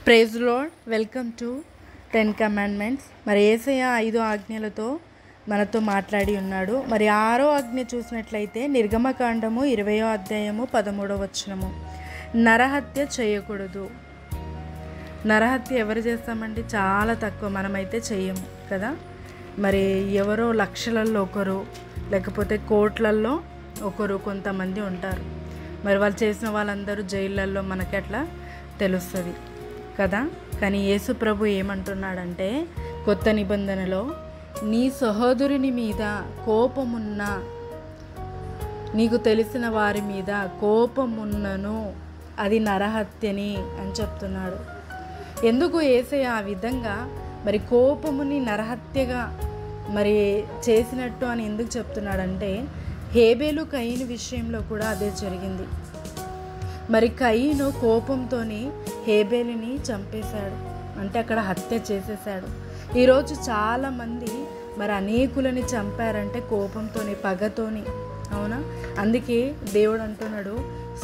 Praise Lord. Welcome to 10 commandments. మరి యేసయ్య 5 ఆజ్ఞలతో మనతో మాట్లాడి ఉన్నాడు. మరి 6వ ఆజ్ఞ చూసినట్లయితే నిర్గమకాండము 20వ అధ్యాయము 13వ వచనము, నరహత్య చేయకూడదు. నరహత్య ఎవరు చేస్తామండి? చాలా తక్కువ, మనమైతే చెయ్యము కదా. మరి ఎవరో లక్షలలో ఒకరు, లేకపోతే కోట్లల్లో ఒకరు కొంతమంది ఉంటారు. మరి వాళ్ళు చేసిన వాళ్ళందరూ జైళ్ళల్లో మనకి అట్లా తెలుస్తుంది కదా. కానీ యేసు ప్రభు ఏమంటున్నాడంటే, కొత్త నిబంధనలో నీ సహోదరుని మీద కోపమున్నా, నీకు తెలిసిన వారి మీద కోపమున్నను అది నరహత్యని అని చెప్తున్నాడు. ఎందుకు యేసయ్య ఆ విధంగా మరి కోపముని నరహత్యగా మరి చేసినట్టు అని ఎందుకు చెప్తున్నాడంటే, హేబేలు కయీను విషయంలో కూడా అదే జరిగింది. మరి కయీను కోపంతోని హేబేలుని చంపేశాడు, అంటే అక్కడ హత్య చేసేసాడు. ఈరోజు చాలామంది మరి అనేకులని చంపారంటే కోపంతోని, పగతోని, అవునా. అందుకే దేవుడు అంటున్నాడు,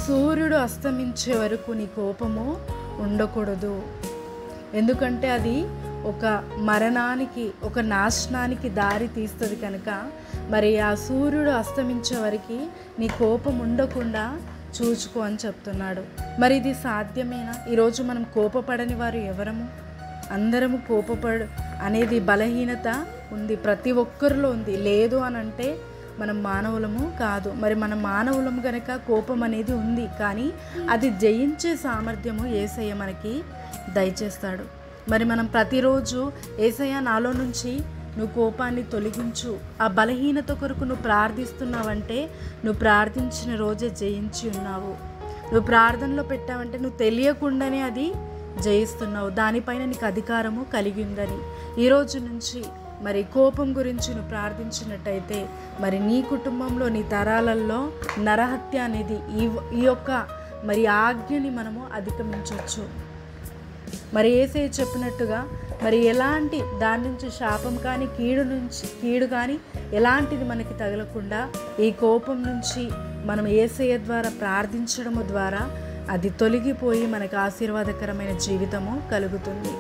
సూర్యుడు అస్తమించే వరకు నీ కోపము ఉండకూడదు. ఎందుకంటే అది ఒక మరణానికి, ఒక నాశనానికి దారి తీస్తుంది కనుక మరి ఆ సూర్యుడు అస్తమించే వరకు నీ కోపం ఉండకుండా చూచుకో అని చెప్తున్నాడు. మరి ఇది సాధ్యమేనా? ఈరోజు మనం కోపపడని వారు ఎవరము? అందరము కోపపడు అనేది బలహీనత ఉంది, ప్రతి ఒక్కరిలో ఉంది. లేదు అని అంటే మనం మానవులము కాదు. మరి మనం మానవులము కనుక కోపం అనేది ఉంది, కానీ అది జయించే సామర్థ్యము యేసయ్య మనకి దయచేస్తాడు. మరి మనం ప్రతిరోజు యేసయ్య నాలో నుంచి నువ్వు కోపాన్ని తొలగించు, ఆ బలహీనత కొరకు నువ్వు ప్రార్థిస్తున్నావంటే నువ్వు ప్రార్థించిన రోజే జయించి ఉన్నావు. నువ్వు ప్రార్థనలో పెట్టావంటే నువ్వు తెలియకుండానే అది జయిస్తున్నావు, దానిపైన నీకు అధికారము కలిగి ఉందని. ఈరోజు నుంచి మరి కోపం గురించి నువ్వు ప్రార్థించినట్టయితే మరి నీ కుటుంబంలో, నీ తరాలలో నరహత్య అనేది ఈ యొక్క మరి ఆజ్ఞని మనము అధిగమించవచ్చు. మరి యేసయ్య చెప్పినట్టుగా మరి ఎలాంటి దాని నుంచి శాపం కానీ కీడు కానీ ఎలాంటిది మనకి తగలకుండా ఈ కోపం నుంచి మనం యేసయ్య ద్వారా ప్రార్థించడము ద్వారా అది తొలగిపోయి మనకు ఆశీర్వాదకరమైన జీవితము కలుగుతుంది.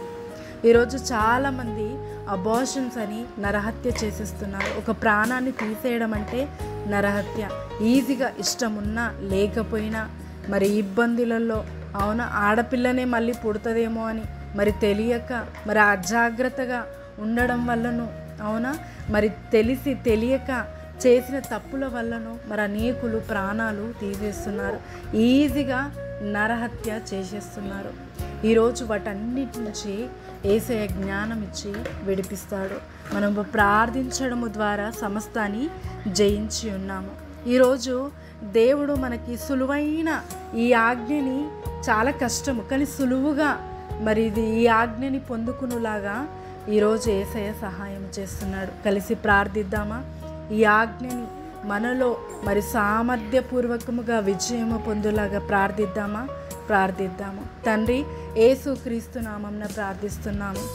ఈరోజు చాలామంది అబార్షన్స్ అని నరహత్య చేసేస్తున్నారు. ఒక ప్రాణాన్ని తీసేయడం అంటే నరహత్య. ఈజీగా ఇష్టం ఉన్నా లేకపోయినా మరి ఇబ్బందులలో, అవునా, ఆడపిల్లనే మళ్ళీ పుడుతుందేమో అని మరి తెలియక, మరి అజాగ్రత్తగా ఉండడం వల్లను, అవునా, మరి తెలిసి తెలియక చేసిన తప్పుల వల్లను మరి అనేకులు ప్రాణాలు తీసేస్తున్నారు, ఈజీగా నరహత్య చేసేస్తున్నారు. ఈరోజు వాటన్నిటి నుంచి యేసయ్య జ్ఞానం ఇచ్చి విడిపిస్తాడు. మనం ప్రార్థించడము ద్వారా సమస్తాన్ని జయించి ఉన్నాము. ఈరోజు దేవుడు మనకి సులువైన ఈ ఆజ్ఞని, చాలా కష్టము కానీ సులువుగా మరి ఈ ఆజ్ఞని పొందుకునేలాగా ఈరోజు యేసయ్య సహాయం చేస్తున్నాడు. కలిసి ప్రార్థిద్దామా? ఈ ఆజ్ఞని మనలో మరి సామర్థ్యపూర్వకముగా విజయము పొందులాగా ప్రార్థిద్దాము. తండ్రి, యేసుక్రీస్తు నామమున ప్రార్థిస్తున్నాము.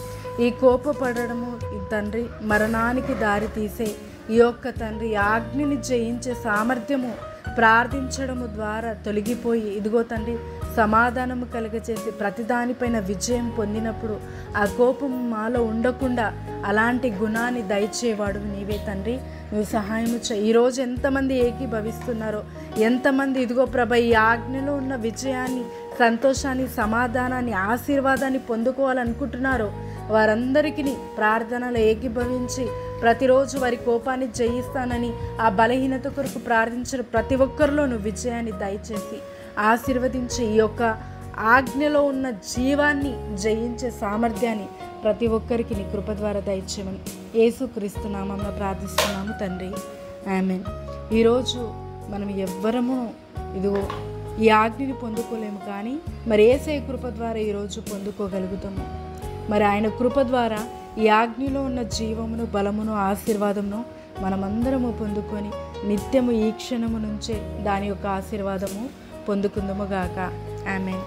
ఈ కోపపడము తండ్రి మరణానికి దారి తీసే ఈ యొక్క తండ్రి ఆజ్ఞని జయించే సామర్థ్యము ప్రార్థించడము ద్వారా తొలగిపోయి, ఇదిగో తండ్రి సమాధానము కలుగచేసి ప్రతిదానిపైన విజయం పొందినప్పుడు ఆ కోపం మాలో ఉండకుండా అలాంటి గుణాన్ని దయచేవాడు నీవే తండ్రి. నువ్వు సహాయము చేయి. ఈరోజు ఎంతమంది ఏకీభవిస్తున్నారో, ఎంతమంది ఇదిగో ప్రభ ఈ ఆజ్ఞలో ఉన్న విజయాన్ని, సంతోషాన్ని, సమాధానాన్ని, ఆశీర్వాదాన్ని పొందుకోవాలనుకుంటున్నారో వారందరికీ ప్రార్థనలో ఏకీభవించి ప్రతిరోజు వారి కోపాన్ని జయిస్తానని ఆ బలహీనత కొరకు ప్రార్థించిన ప్రతి ఒక్కరిలోనూ విజయాన్ని దయచేసి ఆశీర్వదించి ఈ యొక్క ఆజ్ఞలో ఉన్న జీవాన్ని జయించే సామర్థ్యాన్ని ప్రతి ఒక్కరికి నీ కృప ద్వారా దయచేయమని యేసుక్రీస్తు నామమున ప్రార్థిస్తున్నాము తండ్రి, ఆమేన్. ఈరోజు మనం ఎవ్వరము ఇదిగో ఈ ఆజ్ఞని పొందుకోలేము, కానీ మరి యేసయ్య కృప ద్వారా ఈరోజు పొందుకోగలుగుతాము. మరి ఆయన కృప ద్వారా ఈ ఆజ్ఞలో ఉన్న జీవమును, బలమును, ఆశీర్వాదమును మనమందరము పొందుకొని నిత్యము ఈ క్షణము నుంచే దాని యొక్క ఆశీర్వాదము పొందుకుందుము గాక. ఆమేన్.